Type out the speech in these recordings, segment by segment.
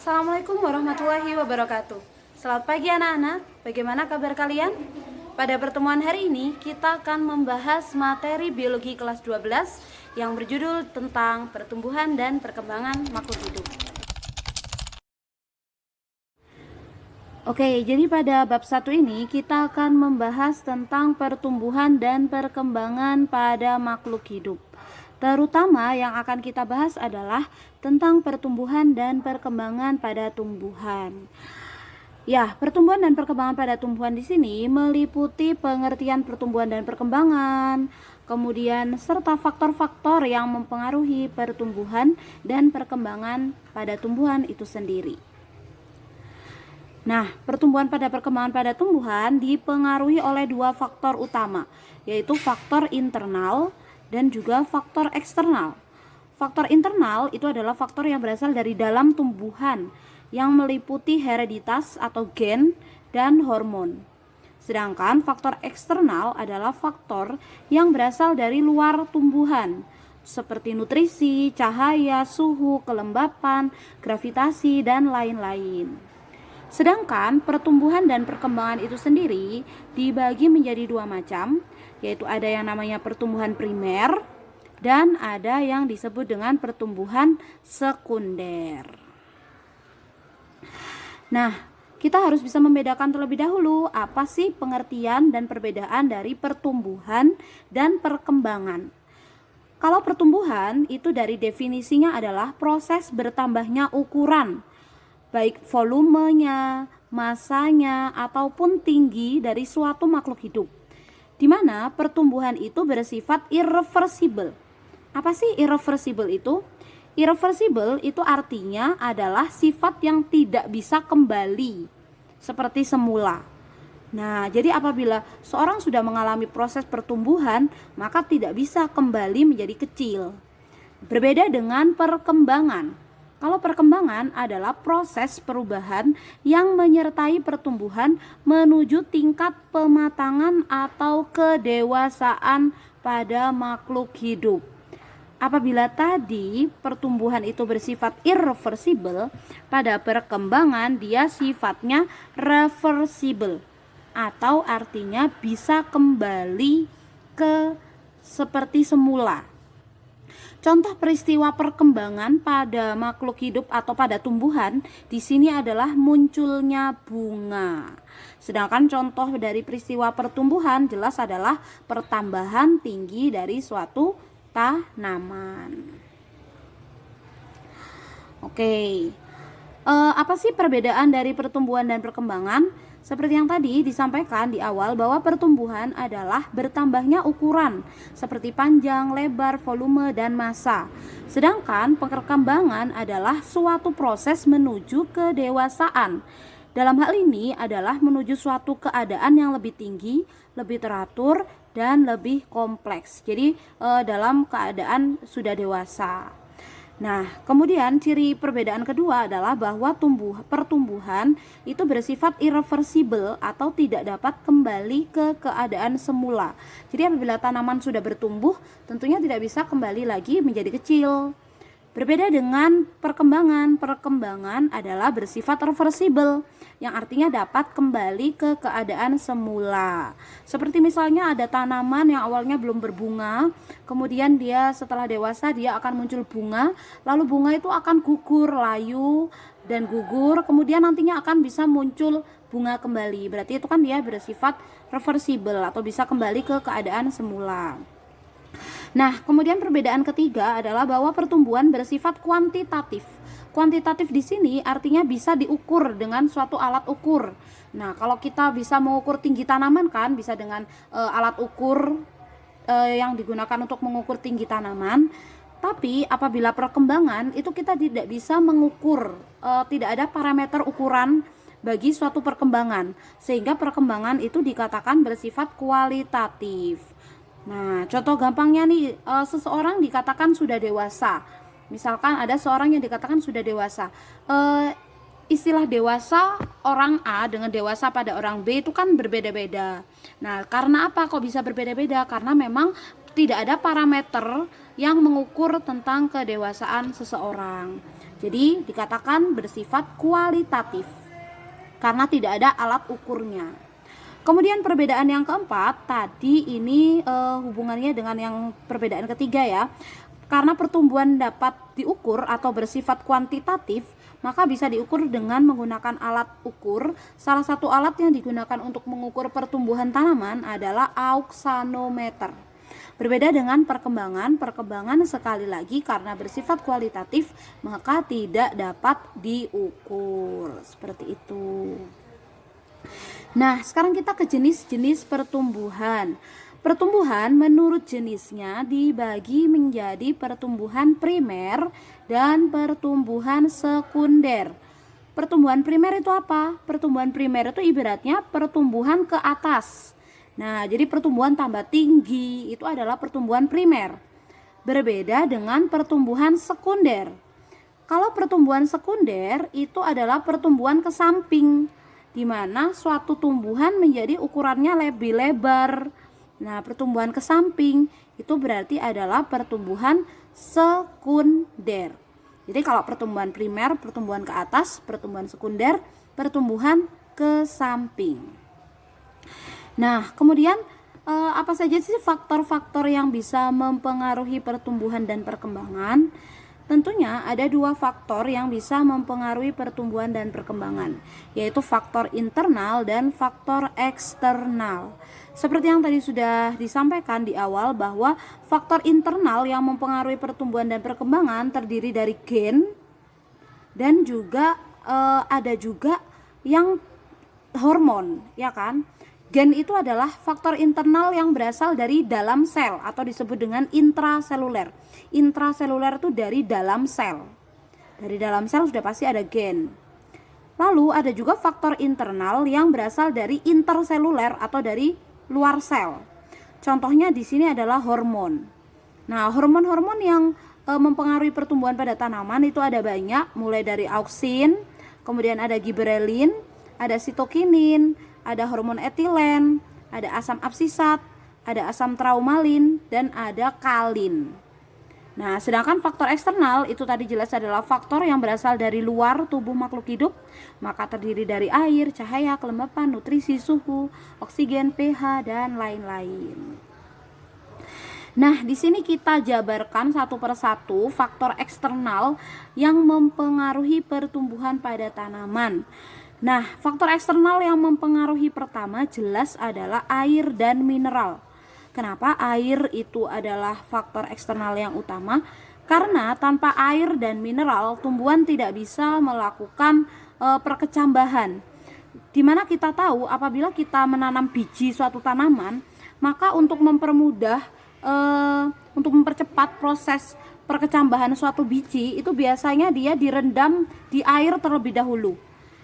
Assalamualaikum warahmatullahi wabarakatuh. Selamat pagi anak-anak, bagaimana kabar kalian? Pada pertemuan hari ini kita akan membahas materi biologi kelas 12 yang berjudul tentang pertumbuhan dan perkembangan makhluk hidup. Oke, jadi pada bab 1 ini kita akan membahas tentang pertumbuhan dan perkembangan pada makhluk hidup. Terutama yang akan kita bahas adalah tentang pertumbuhan dan perkembangan pada tumbuhan. Ya, pertumbuhan dan perkembangan pada tumbuhan di sini meliputi pengertian pertumbuhan dan perkembangan, kemudian serta faktor-faktor yang mempengaruhi pertumbuhan dan perkembangan pada tumbuhan itu sendiri. Nah, pertumbuhan pada perkembangan pada tumbuhan dipengaruhi oleh dua faktor utama, yaitu faktor internal dan juga faktor eksternal. Faktor internal itu adalah faktor yang berasal dari dalam tumbuhan yang meliputi hereditas atau gen dan hormon. Sedangkan faktor eksternal adalah faktor yang berasal dari luar tumbuhan, seperti nutrisi, cahaya, suhu, kelembapan, gravitasi, dan lain-lain. Sedangkan pertumbuhan dan perkembangan itu sendiri dibagi menjadi dua macam, yaitu ada yang namanya pertumbuhan primer dan ada yang disebut dengan pertumbuhan sekunder. Nah, kita harus bisa membedakan terlebih dahulu apa sih pengertian dan perbedaan dari pertumbuhan dan perkembangan. Kalau pertumbuhan itu dari definisinya adalah proses bertambahnya ukuran, baik volumenya, masanya, ataupun tinggi dari suatu makhluk hidup, di mana pertumbuhan itu bersifat irreversible. Apa sih irreversible itu? Irreversible itu artinya adalah sifat yang tidak bisa kembali seperti semula. Nah, jadi apabila seorang sudah mengalami proses pertumbuhan, maka tidak bisa kembali menjadi kecil. Berbeda dengan perkembangan. Kalau perkembangan adalah proses perubahan yang menyertai pertumbuhan menuju tingkat pematangan atau kedewasaan pada makhluk hidup. Apabila tadi pertumbuhan itu bersifat irreversible, pada perkembangan dia sifatnya reversible, atau artinya bisa kembali ke seperti semula. Contoh peristiwa perkembangan pada makhluk hidup atau pada tumbuhan di sini adalah munculnya bunga. Sedangkan contoh dari peristiwa pertumbuhan jelas adalah pertambahan tinggi dari suatu tanaman. Oke. Apa sih perbedaan dari pertumbuhan dan perkembangan? Seperti yang tadi disampaikan di awal bahwa pertumbuhan adalah bertambahnya ukuran seperti panjang, lebar, volume, dan massa. Sedangkan perkembangan adalah suatu proses menuju kedewasaan. Dalam hal ini adalah menuju suatu keadaan yang lebih tinggi, lebih teratur, dan lebih kompleks. Jadi dalam keadaan sudah dewasa. Nah, kemudian ciri perbedaan kedua adalah bahwa pertumbuhan itu bersifat irreversible atau tidak dapat kembali ke keadaan semula. Jadi apabila tanaman sudah bertumbuh, tentunya tidak bisa kembali lagi menjadi kecil. Berbeda dengan perkembangan adalah bersifat reversible, yang artinya dapat kembali ke keadaan semula. Seperti misalnya ada tanaman yang awalnya belum berbunga, kemudian dia setelah dewasa dia akan muncul bunga, lalu bunga itu akan gugur, layu dan gugur, kemudian nantinya akan bisa muncul bunga kembali. Berarti itu kan dia bersifat reversible atau bisa kembali ke keadaan semula. Nah, kemudian perbedaan ketiga adalah bahwa pertumbuhan bersifat kuantitatif. Kuantitatif di sini artinya bisa diukur dengan suatu alat ukur. Nah, kalau kita bisa mengukur tinggi tanaman kan bisa dengan alat ukur yang digunakan untuk mengukur tinggi tanaman. Tapi apabila perkembangan itu kita tidak bisa mengukur, tidak ada parameter ukuran bagi suatu perkembangan, sehingga perkembangan itu dikatakan bersifat kualitatif. Nah, contoh gampangnya nih, seseorang dikatakan sudah dewasa. Misalkan ada seorang yang dikatakan sudah dewasa. Istilah dewasa orang A dengan dewasa pada orang B itu kan berbeda-beda. Nah, karena apa kok bisa berbeda-beda? Karena memang tidak ada parameter yang mengukur tentang kedewasaan seseorang. Jadi dikatakan bersifat kualitatif karena tidak ada alat ukurnya. Kemudian perbedaan yang keempat tadi ini hubungannya dengan yang perbedaan ketiga ya. Karena pertumbuhan dapat diukur atau bersifat kuantitatif, maka bisa diukur dengan menggunakan alat ukur. Salah satu alat yang digunakan untuk mengukur pertumbuhan tanaman adalah auxanometer. Berbeda dengan perkembangan sekali lagi karena bersifat kualitatif maka tidak dapat diukur. Seperti itu. Nah, sekarang kita ke jenis-jenis pertumbuhan. Pertumbuhan menurut jenisnya dibagi menjadi pertumbuhan primer dan pertumbuhan sekunder. Pertumbuhan primer itu apa? Pertumbuhan primer itu ibaratnya pertumbuhan ke atas. Nah, jadi pertumbuhan tambah tinggi itu adalah pertumbuhan primer. Berbeda dengan pertumbuhan sekunder. Kalau pertumbuhan sekunder itu adalah pertumbuhan ke samping, di mana suatu tumbuhan menjadi ukurannya lebih lebar. Nah, pertumbuhan ke samping itu berarti adalah pertumbuhan sekunder. Jadi kalau pertumbuhan primer, pertumbuhan ke atas, pertumbuhan sekunder, pertumbuhan ke samping. Nah, kemudian apa saja sih faktor-faktor yang bisa mempengaruhi pertumbuhan dan perkembangan? Tentunya ada dua faktor yang bisa mempengaruhi pertumbuhan dan perkembangan, yaitu faktor internal dan faktor eksternal. Seperti yang tadi sudah disampaikan di awal bahwa faktor internal yang mempengaruhi pertumbuhan dan perkembangan terdiri dari gen dan juga ada juga yang hormon, ya kan? Gen itu adalah faktor internal yang berasal dari dalam sel atau disebut dengan intraseluler. Intraseluler itu dari dalam sel. Dari dalam sel sudah pasti ada gen. Lalu ada juga faktor internal yang berasal dari interseluler atau dari luar sel. Contohnya di sini adalah hormon. Nah, hormon-hormon yang mempengaruhi pertumbuhan pada tanaman itu ada banyak, mulai dari auksin, kemudian ada giberelin, ada sitokinin, ada hormon etilen, ada asam absisat, ada asam traumalin, dan ada kalin. Nah, sedangkan faktor eksternal itu tadi jelas adalah faktor yang berasal dari luar tubuh makhluk hidup, maka terdiri dari air, cahaya, kelembapan, nutrisi, suhu, oksigen, pH, dan lain-lain. Nah, di sini kita jabarkan satu persatu faktor eksternal yang mempengaruhi pertumbuhan pada tanaman. Nah, faktor eksternal yang mempengaruhi pertama jelas adalah air dan mineral. Kenapa air itu adalah faktor eksternal yang utama? Karena tanpa air dan mineral, tumbuhan tidak bisa melakukan perkecambahan. Dimana kita tahu apabila kita menanam biji suatu tanaman, maka untuk mempermudah, untuk mempercepat proses perkecambahan suatu biji, itu biasanya dia direndam di air terlebih dahulu.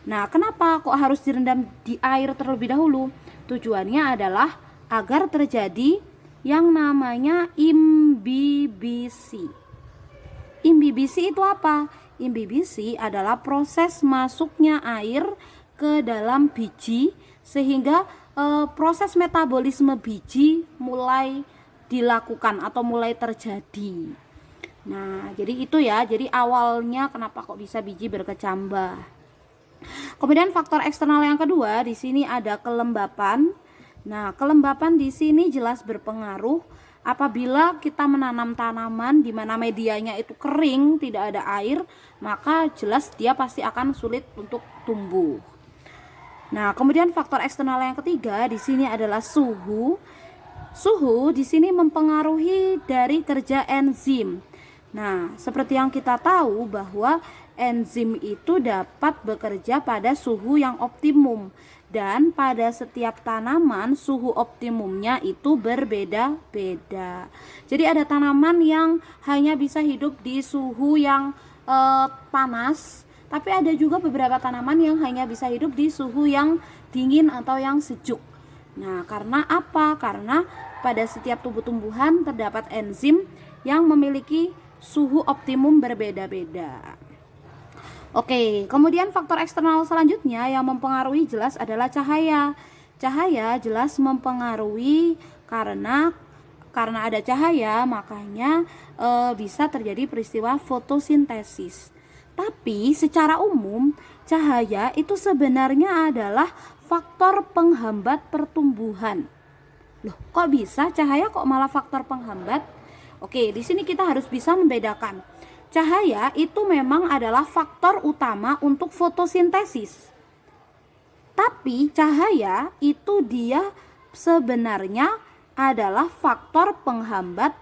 Nah, kenapa kok harus direndam di air terlebih dahulu? Tujuannya adalah agar terjadi yang namanya imbibisi. Imbibisi itu apa? Imbibisi adalah proses masuknya air ke dalam biji sehingga proses metabolisme biji mulai dilakukan atau mulai terjadi. Nah, jadi itu ya. Jadi awalnya kenapa kok bisa biji berkecambah. Kemudian faktor eksternal yang kedua di sini ada kelembapan. Nah, kelembapan di sini jelas berpengaruh apabila kita menanam tanaman di mana medianya itu kering, tidak ada air, maka jelas dia pasti akan sulit untuk tumbuh. Nah, kemudian faktor eksternal yang ketiga di sini adalah suhu. Suhu di sini mempengaruhi dari kerja enzim. Nah, seperti yang kita tahu bahwa enzim itu dapat bekerja pada suhu yang optimum, dan pada setiap tanaman suhu optimumnya itu berbeda-beda. Jadi ada tanaman yang hanya bisa hidup di suhu yang panas, tapi ada juga beberapa tanaman yang hanya bisa hidup di suhu yang dingin atau yang sejuk. Nah, karena apa? Karena pada setiap tumbuh-tumbuhan terdapat enzim yang memiliki suhu optimum berbeda-beda. Oke, kemudian faktor eksternal selanjutnya yang mempengaruhi jelas adalah cahaya. Cahaya jelas mempengaruhi karena karena ada cahaya makanya bisa terjadi peristiwa fotosintesis. Tapi secara umum cahaya itu sebenarnya adalah faktor penghambat pertumbuhan. Loh, kok bisa cahaya kok malah faktor penghambat? Oke, di sini kita harus bisa membedakan. Cahaya itu memang adalah faktor utama untuk fotosintesis. Tapi cahaya itu dia sebenarnya adalah faktor penghambat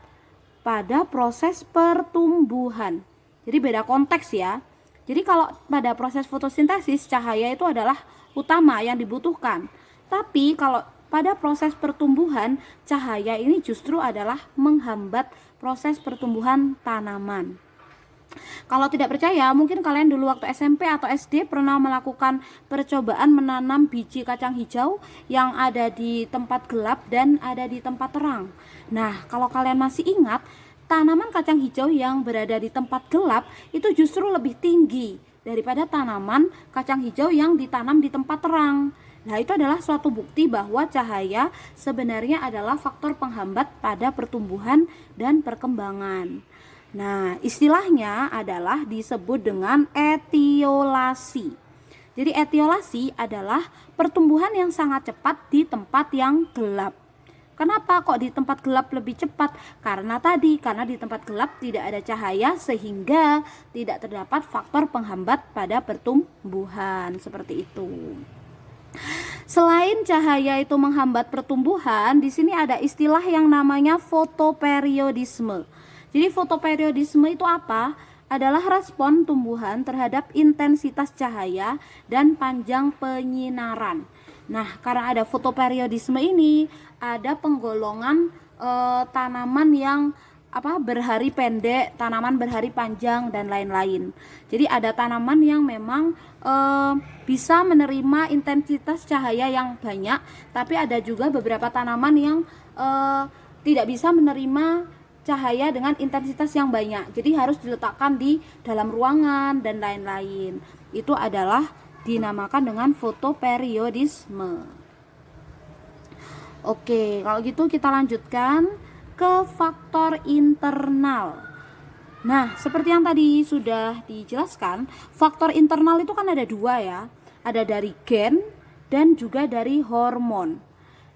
pada proses pertumbuhan. Jadi beda konteks ya. Jadi kalau pada proses fotosintesis cahaya itu adalah utama yang dibutuhkan. Tapi kalau pada proses pertumbuhan cahaya ini justru adalah menghambat proses pertumbuhan tanaman. Kalau tidak percaya, mungkin kalian dulu waktu SMP atau SD pernah melakukan percobaan menanam biji kacang hijau yang ada di tempat gelap dan ada di tempat terang. Nah, kalau kalian masih ingat, tanaman kacang hijau yang berada di tempat gelap itu justru lebih tinggi daripada tanaman kacang hijau yang ditanam di tempat terang. Nah, itu adalah suatu bukti bahwa cahaya sebenarnya adalah faktor penghambat pada pertumbuhan dan perkembangan. Nah, istilahnya adalah disebut dengan etiolasi. Jadi etiolasi adalah pertumbuhan yang sangat cepat di tempat yang gelap. Kenapa kok di tempat gelap lebih cepat? Karena di tempat gelap tidak ada cahaya sehingga tidak terdapat faktor penghambat pada pertumbuhan. Seperti itu. Selain cahaya itu menghambat pertumbuhan, di sini ada istilah yang namanya fotoperiodisme. Jadi fotoperiodisme itu apa? Adalah respon tumbuhan terhadap intensitas cahaya dan panjang penyinaran. Nah, karena ada fotoperiodisme ini, ada penggolongan tanaman yang berhari pendek, tanaman berhari panjang dan lain-lain. Jadi ada tanaman yang memang bisa menerima intensitas cahaya yang banyak, tapi ada juga beberapa tanaman yang tidak bisa menerima cahaya dengan intensitas yang banyak. Jadi harus diletakkan di dalam ruangan dan lain-lain. Itu adalah dinamakan dengan fotoperiodisme. Oke, kalau gitu kita lanjutkan ke faktor internal. Nah, seperti yang tadi sudah dijelaskan, faktor internal itu kan ada dua ya. Ada dari gen dan juga dari hormon.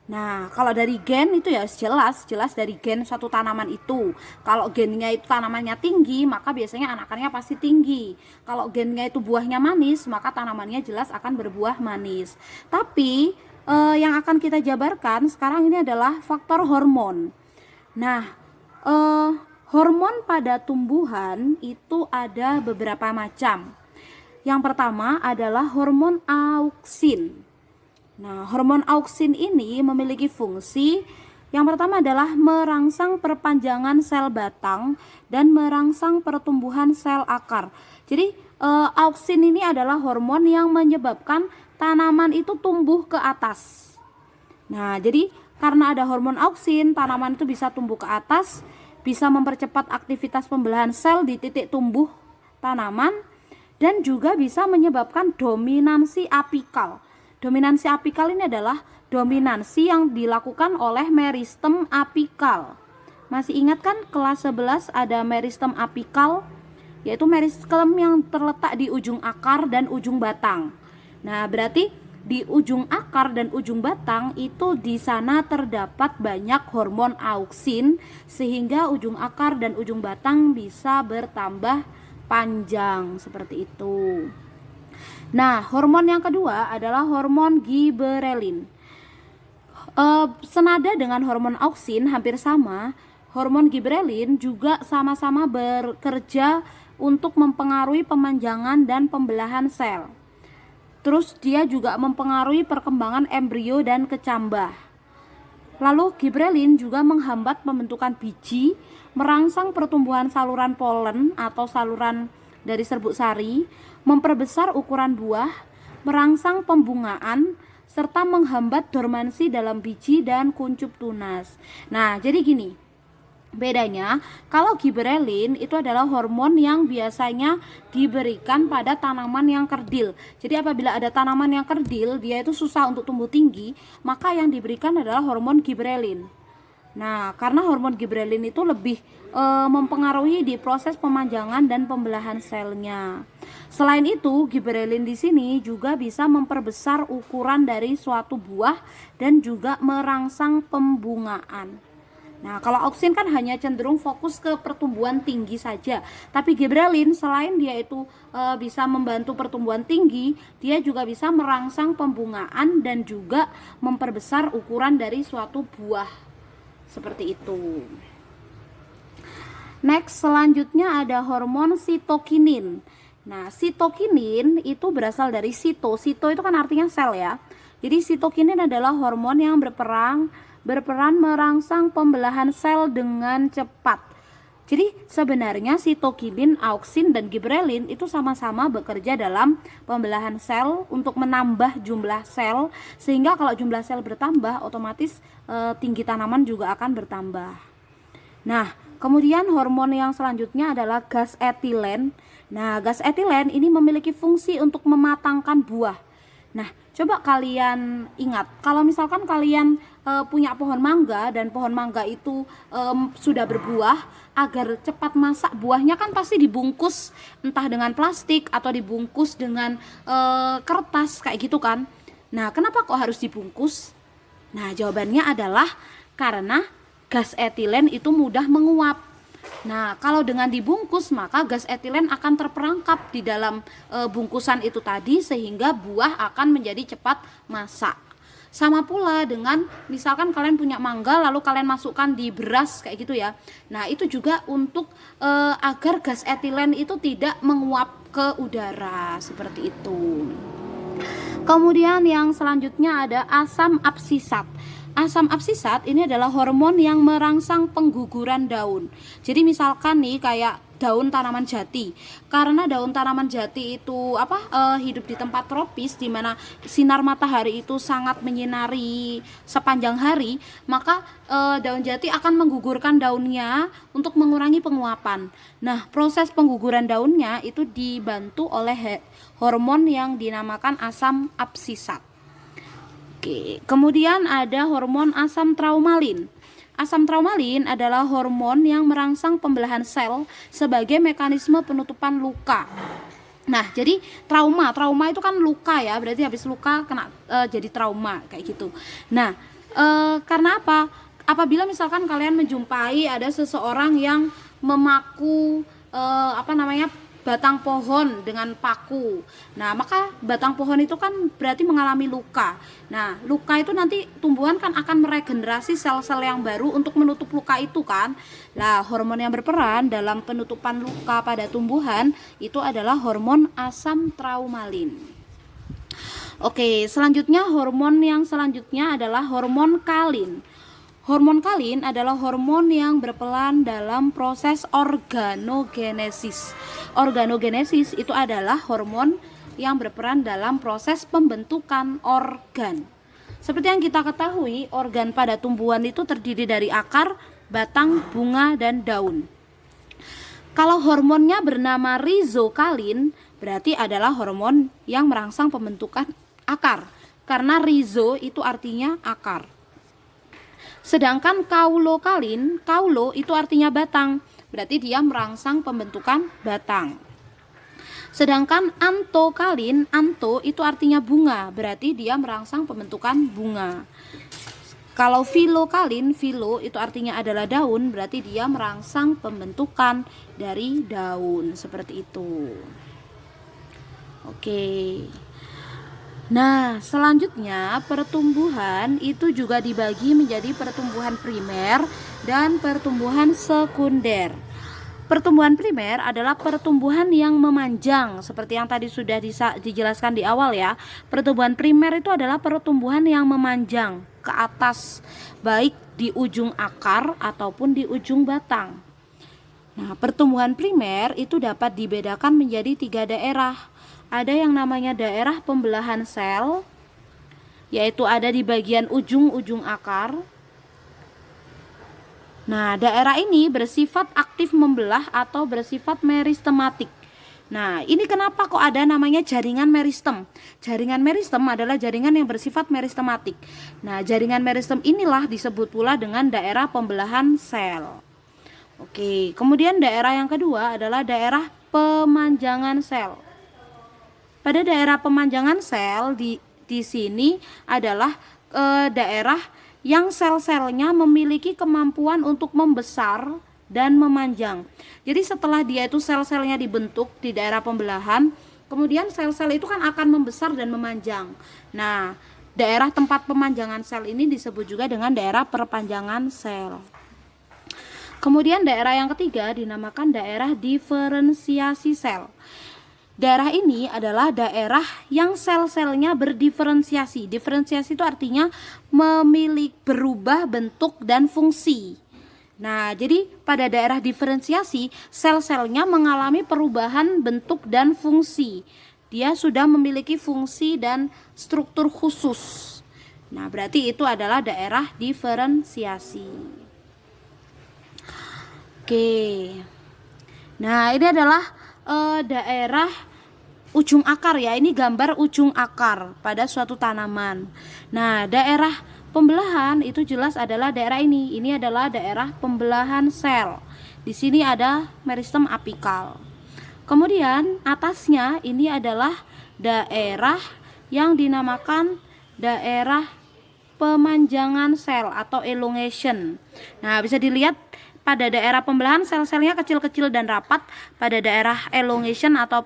Nah, kalau dari gen itu ya jelas dari gen suatu tanaman itu. Kalau gennya itu tanamannya tinggi, maka biasanya anakannya pasti tinggi. Kalau gennya itu buahnya manis, maka tanamannya jelas akan berbuah manis. Tapi yang akan kita jabarkan sekarang ini adalah faktor hormon. Nah, hormon pada tumbuhan itu ada beberapa macam. Yang pertama adalah hormon auksin. Nah, hormon auksin ini memiliki fungsi yang pertama adalah merangsang perpanjangan sel batang dan merangsang pertumbuhan sel akar. Jadi, auksin ini adalah hormon yang menyebabkan tanaman itu tumbuh ke atas. Nah, jadi karena ada hormon auksin, tanaman itu bisa tumbuh ke atas, bisa mempercepat aktivitas pembelahan sel di titik tumbuh tanaman, dan juga bisa menyebabkan dominansi apikal. Dominansi apikal ini adalah dominansi yang dilakukan oleh meristem apikal. Masih ingat kan kelas 11 ada meristem apikal, yaitu meristem yang terletak di ujung akar dan ujung batang. Nah, berarti di ujung akar dan ujung batang itu di sana terdapat banyak hormon auksin sehingga ujung akar dan ujung batang bisa bertambah panjang seperti itu. Nah, hormon yang kedua adalah hormon giberelin. Senada dengan hormon auksin hampir sama, hormon giberelin juga sama-sama bekerja untuk mempengaruhi pemanjangan dan pembelahan sel. Terus dia juga mempengaruhi perkembangan embrio dan kecambah. Lalu giberelin juga menghambat pembentukan biji, merangsang pertumbuhan saluran polen atau saluran dari serbuk sari, memperbesar ukuran buah, merangsang pembungaan, serta menghambat dormansi dalam biji dan kuncup tunas. Nah, jadi gini, bedanya kalau giberelin itu adalah hormon yang biasanya diberikan pada tanaman yang kerdil. Jadi apabila ada tanaman yang kerdil, dia itu susah untuk tumbuh tinggi, maka yang diberikan adalah hormon giberelin. Nah, karena hormon giberelin itu lebih mempengaruhi di proses pemanjangan dan pembelahan selnya. Selain itu, giberelin di sini juga bisa memperbesar ukuran dari suatu buah dan juga merangsang pembungaan. Nah, kalau auksin kan hanya cenderung fokus ke pertumbuhan tinggi saja. Tapi giberelin selain dia itu bisa membantu pertumbuhan tinggi, dia juga bisa merangsang pembungaan dan juga memperbesar ukuran dari suatu buah. Seperti itu. Next, selanjutnya ada hormon sitokinin. Nah, sitokinin itu berasal dari sito. Sito itu kan artinya sel ya. Jadi sitokinin adalah hormon yang berperan merangsang pembelahan sel dengan cepat. Jadi sebenarnya sitokinin, auksin, dan giberelin itu sama-sama bekerja dalam pembelahan sel untuk menambah jumlah sel, sehingga kalau jumlah sel bertambah otomatis tinggi tanaman juga akan bertambah. Nah, kemudian hormon yang selanjutnya adalah gas etilen. Nah, gas etilen ini memiliki fungsi untuk mematangkan buah. Nah, coba kalian ingat, kalau misalkan kalian punya pohon mangga dan pohon mangga itu sudah berbuah, agar cepat masak buahnya kan pasti dibungkus entah dengan plastik atau dibungkus dengan kertas kayak gitu kan. Nah, kenapa kok harus dibungkus? Nah, jawabannya adalah karena gas etilen itu mudah menguap. Nah, kalau dengan dibungkus maka gas etilen akan terperangkap di dalam bungkusan itu tadi, sehingga buah akan menjadi cepat masak. Sama pula dengan misalkan kalian punya mangga lalu kalian masukkan di beras kayak gitu ya. Nah, itu juga untuk agar gas etilen itu tidak menguap ke udara seperti itu. Kemudian yang selanjutnya ada asam absisat. Asam absisat ini adalah hormon yang merangsang pengguguran daun. Jadi misalkan nih kayak daun tanaman jati. Karena daun tanaman jati itu hidup di tempat tropis di mana sinar matahari itu sangat menyinari sepanjang hari, maka daun jati akan menggugurkan daunnya untuk mengurangi penguapan. Nah, proses pengguguran daunnya itu dibantu oleh hormon yang dinamakan asam absisat. Oke, kemudian ada hormon asam traumalin. Asam traumalin adalah hormon yang merangsang pembelahan sel sebagai mekanisme penutupan luka. Nah, jadi trauma itu kan luka ya, berarti habis luka kena jadi trauma kayak gitu. Nah, karena apa? Apabila misalkan kalian menjumpai ada seseorang yang memaku batang pohon dengan paku. Nah, maka batang pohon itu kan berarti mengalami luka. Nah, luka itu nanti tumbuhan kan akan meregenerasi sel-sel yang baru untuk menutup luka itu kan. Nah, hormon yang berperan dalam penutupan luka pada tumbuhan itu adalah hormon asam traumalin. Oke, selanjutnya hormon yang selanjutnya adalah hormon kalin. Hormon kalin adalah hormon yang berperan dalam proses organogenesis. Organogenesis itu adalah hormon yang berperan dalam proses pembentukan organ. Seperti yang kita ketahui, organ pada tumbuhan itu terdiri dari akar, batang, bunga, dan daun. Kalau hormonnya bernama rizokalin, berarti adalah hormon yang merangsang pembentukan akar. Karena rizo itu artinya akar. Sedangkan kaulokalin, kaulo itu artinya batang, berarti dia merangsang pembentukan batang. Sedangkan antokalin, anto itu artinya bunga, berarti dia merangsang pembentukan bunga. Kalau filokalin, filo itu artinya adalah daun, berarti dia merangsang pembentukan dari daun, seperti itu. Oke. Nah, selanjutnya pertumbuhan itu juga dibagi menjadi pertumbuhan primer dan pertumbuhan sekunder. Pertumbuhan primer adalah pertumbuhan yang memanjang, seperti yang tadi sudah dijelaskan di awal ya. Pertumbuhan primer itu adalah pertumbuhan yang memanjang ke atas, baik di ujung akar ataupun di ujung batang. Nah, pertumbuhan primer itu dapat dibedakan menjadi 3 daerah. Ada yang namanya daerah pembelahan sel, yaitu ada di bagian ujung-ujung akar. Nah, daerah ini bersifat aktif membelah atau bersifat meristematik. Nah, ini kenapa kok ada namanya jaringan meristem? Jaringan meristem adalah jaringan yang bersifat meristematik. Nah, jaringan meristem inilah disebut pula dengan daerah pembelahan sel. Oke, kemudian daerah yang kedua adalah daerah pemanjangan sel. Pada daerah pemanjangan sel di sini adalah daerah yang sel-selnya memiliki kemampuan untuk membesar dan memanjang. Jadi setelah dia itu sel-selnya dibentuk di daerah pembelahan, kemudian sel-sel itu kan akan membesar dan memanjang. Nah, daerah tempat pemanjangan sel ini disebut juga dengan daerah perpanjangan sel. Kemudian daerah yang ketiga dinamakan daerah diferensiasi sel. Daerah ini adalah daerah yang sel-selnya berdiferensiasi. Diferensiasi itu artinya berubah bentuk dan fungsi. Nah, jadi pada daerah diferensiasi, sel-selnya mengalami perubahan bentuk dan fungsi. Dia sudah memiliki fungsi dan struktur khusus. Nah, berarti itu adalah daerah diferensiasi. Oke. Nah, ini adalah daerah ujung akar ya. Ini gambar ujung akar pada suatu tanaman. Nah, daerah pembelahan itu jelas adalah daerah ini. Ini adalah daerah pembelahan sel. Di sini ada meristem apikal. Kemudian atasnya ini adalah daerah yang dinamakan daerah pemanjangan sel atau elongation. Nah, bisa dilihat pada daerah pembelahan sel-selnya kecil-kecil dan rapat. Pada daerah elongation atau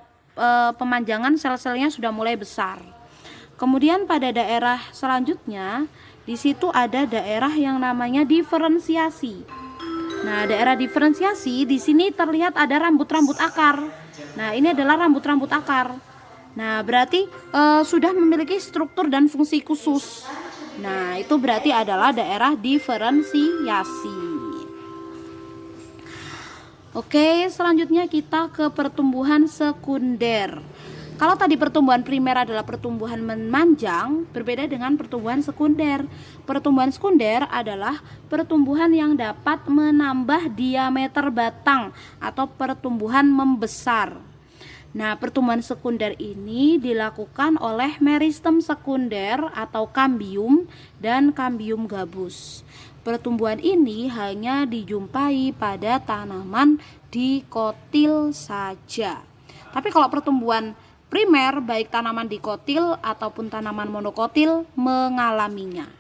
pemanjangan sel-selnya sudah mulai besar. Kemudian pada daerah selanjutnya di situ ada daerah yang namanya diferensiasi. Nah, daerah diferensiasi di sini terlihat ada rambut-rambut akar. Nah, ini adalah rambut-rambut akar. Nah, berarti sudah memiliki struktur dan fungsi khusus. Nah, itu berarti adalah daerah diferensiasi. Oke, selanjutnya kita ke pertumbuhan sekunder. Kalau tadi pertumbuhan primer adalah pertumbuhan memanjang, berbeda dengan pertumbuhan sekunder. Pertumbuhan sekunder adalah pertumbuhan yang dapat menambah diameter batang atau pertumbuhan membesar. Nah, pertumbuhan sekunder ini dilakukan oleh meristem sekunder atau kambium dan kambium gabus. Pertumbuhan ini hanya dijumpai pada tanaman dikotil saja. Tapi kalau pertumbuhan primer, baik tanaman dikotil ataupun tanaman monokotil mengalaminya.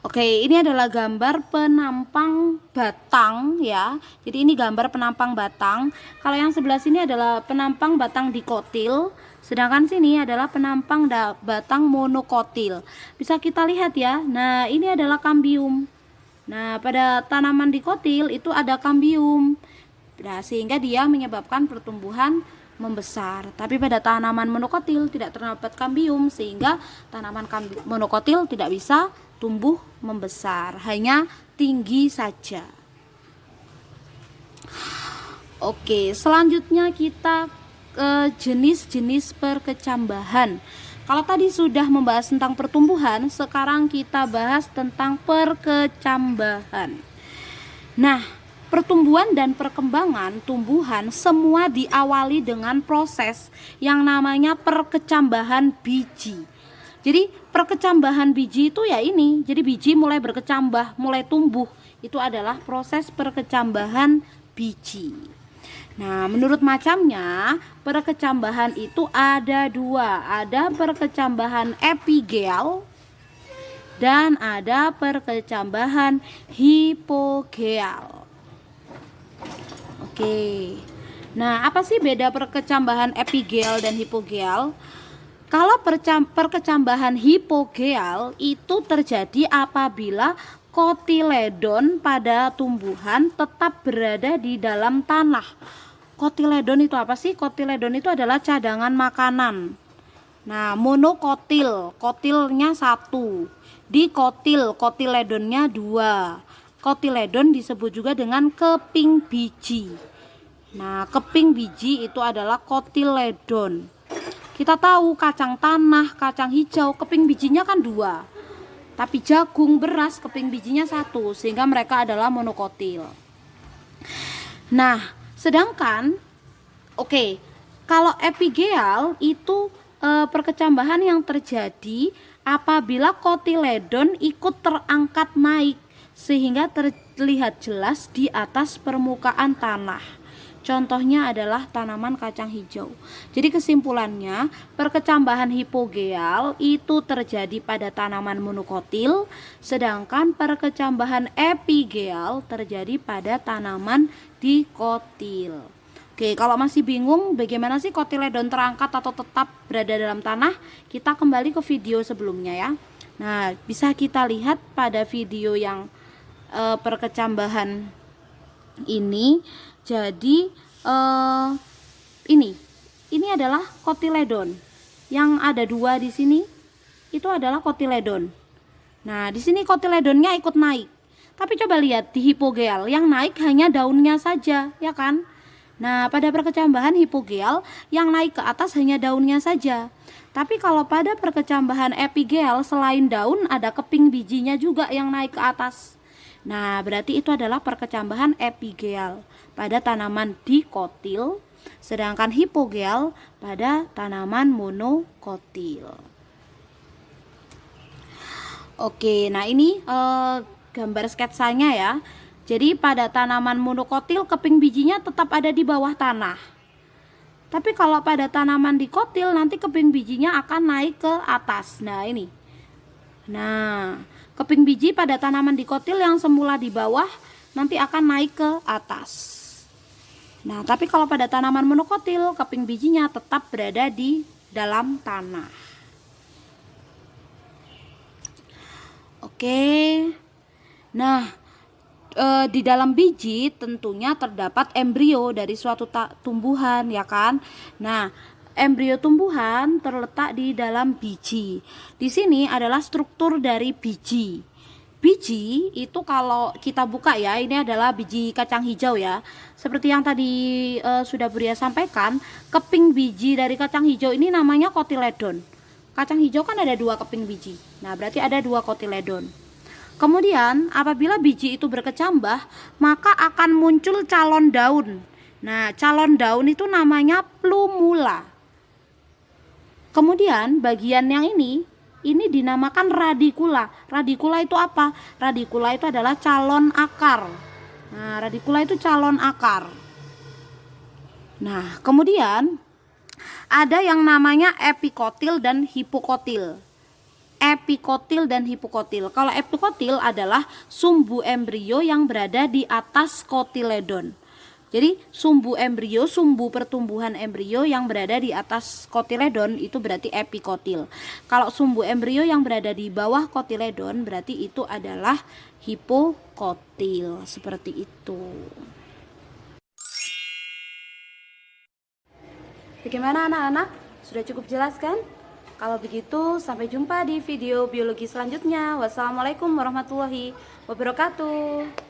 Oke, ini adalah gambar penampang batang ya. Jadi ini gambar penampang batang. Kalau yang sebelah sini adalah penampang batang dikotil, sedangkan sini adalah penampang batang monokotil. Bisa kita lihat ya. Nah, ini adalah kambium. Nah, pada tanaman dikotil itu ada kambium. Nah, sehingga dia menyebabkan pertumbuhan membesar. Tapi pada tanaman monokotil tidak terdapat kambium, sehingga tanaman monokotil tidak bisa tumbuh membesar, hanya tinggi saja. Oke, selanjutnya kita ke jenis-jenis perkecambahan. Kalau tadi sudah membahas tentang pertumbuhan, sekarang kita bahas tentang perkecambahan. Nah, pertumbuhan dan perkembangan tumbuhan semua diawali dengan proses yang namanya perkecambahan biji. Jadi perkecambahan biji itu ya ini, jadi biji mulai berkecambah, mulai tumbuh, itu adalah proses perkecambahan biji. Nah, menurut macamnya, perkecambahan itu ada dua, ada perkecambahan epigel dan ada perkecambahan hipogeal. Oke. Nah, apa sih beda perkecambahan epigel dan hipogeal? Kalau perkecambahan hipogeal itu terjadi apabila kotiledon pada tumbuhan tetap berada di dalam tanah. Kotiledon itu apa sih? Kotiledon itu adalah cadangan makanan. Nah, monokotil, kotilnya 1. Dikotil, kotiledonnya 2. Kotiledon disebut juga dengan keping biji. Nah, keping biji itu adalah kotiledon. Kita tahu kacang tanah, kacang hijau, keping bijinya kan 2. Tapi jagung, beras, keping bijinya 1, sehingga mereka adalah monokotil. Nah, sedangkan Oke, kalau epigeal itu perkecambahan yang terjadi apabila kotiledon ikut terangkat naik sehingga terlihat jelas di atas permukaan tanah. Contohnya adalah tanaman kacang hijau. Jadi kesimpulannya, perkecambahan hipogeal itu terjadi pada tanaman monokotil, sedangkan perkecambahan epigeal terjadi pada tanaman dikotil. Oke, kalau masih bingung bagaimana sih kotiledon terangkat atau tetap berada dalam tanah, kita kembali ke video sebelumnya ya. Nah, bisa kita lihat pada video yang perkecambahan ini. Jadi ini adalah kotiledon. Yang ada dua di sini itu adalah kotiledon. Nah, di sini kotiledonnya ikut naik. Tapi coba lihat di hipogeal, yang naik hanya daunnya saja, ya kan? Nah, pada perkecambahan hipogeal yang naik ke atas hanya daunnya saja. Tapi kalau pada perkecambahan epigeal selain daun ada keping bijinya juga yang naik ke atas. Nah, berarti itu adalah perkecambahan epigeal pada tanaman dikotil, sedangkan hipogeal pada tanaman monokotil. Oke, nah ini gambar sketsanya ya. Jadi pada tanaman monokotil keping bijinya tetap ada di bawah tanah. Tapi kalau pada tanaman dikotil nanti keping bijinya akan naik ke atas. Nah, ini. Nah, keping biji pada tanaman dikotil yang semula di bawah nanti akan naik ke atas. Nah, tapi kalau pada tanaman monokotil keping bijinya tetap berada di dalam tanah. Oke. Nah, di dalam biji tentunya terdapat embrio dari suatu tumbuhan, ya kan? Nah, embrio tumbuhan terletak di dalam biji. Di sini adalah struktur dari biji. Biji itu kalau kita buka ya, ini adalah biji kacang hijau ya. Seperti yang tadi sudah Buria sampaikan, keping biji dari kacang hijau ini namanya kotiledon. Kacang hijau kan ada dua keping biji. Nah, berarti ada dua kotiledon. Kemudian apabila biji itu berkecambah, maka akan muncul calon daun. Nah, calon daun itu namanya plumula. Kemudian bagian yang ini dinamakan radikula. Radikula itu apa? Radikula itu adalah calon akar. Nah, radikula itu calon akar. Nah, kemudian ada yang namanya epikotil dan hipokotil. Epikotil dan hipokotil. Kalau epikotil adalah sumbu embrio yang berada di atas kotiledon. Jadi sumbu embrio, sumbu pertumbuhan embrio yang berada di atas kotiledon itu berarti epikotil. Kalau sumbu embrio yang berada di bawah kotiledon berarti itu adalah hipokotil. Seperti itu. Bagaimana anak-anak? Sudah cukup jelas kan? Kalau begitu, sampai jumpa di video biologi selanjutnya. Wassalamualaikum warahmatullahi wabarakatuh.